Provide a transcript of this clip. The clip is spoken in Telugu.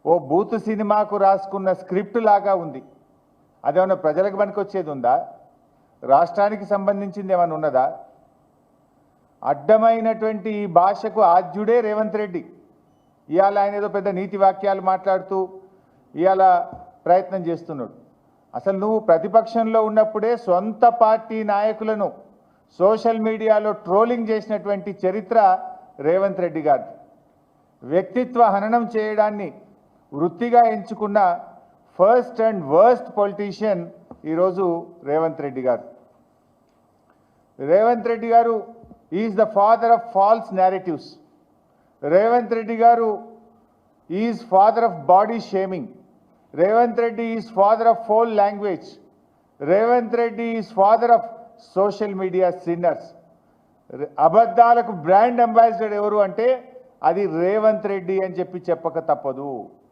ఓ బూత్ సినిమాకు రాసుకున్న స్క్రిప్ట్ లాగా ఉంది. అదేమన్నా ప్రజలకు పనికొచ్చేది ఉందా? రాష్ట్రానికి సంబంధించింది ఏమైనా ఉన్నదా? అడ్డమైనటువంటి ఈ భాషకు ఆద్యుడే రేవంత్ రెడ్డి. ఇవాళ ఆయన ఏదో పెద్ద నీతి వాక్యాలు మాట్లాడుతూ ఇవాళ ప్రయత్నం చేస్తున్నాడు. అసలు నువ్వు ప్రతిపక్షంలో ఉన్నప్పుడే సొంత పార్టీ నాయకులను సోషల్ మీడియాలో ట్రోలింగ్ చేసినటువంటి చరిత్ర రేవంత్ రెడ్డి గారిది. వ్యక్తిత్వ హననం చేయడాన్ని వృత్తిగా ఎంచుకున్న ఫస్ట్ అండ్ వర్స్ట్ పొలిటీషియన్ ఈరోజు రేవంత్ రెడ్డి గారు. Revanth Reddy garu is the father of false narratives. Revanth Reddy garu is father of body shaming. Revanth Reddy is father of foul language. Revanth Reddy is father of social media sinners. అబద్ధాలకు బ్రాండ్ అంబాసిడర్ ఎవరు అంటే అది రేవంత్ రెడ్డి అని చెప్పక తప్పదు.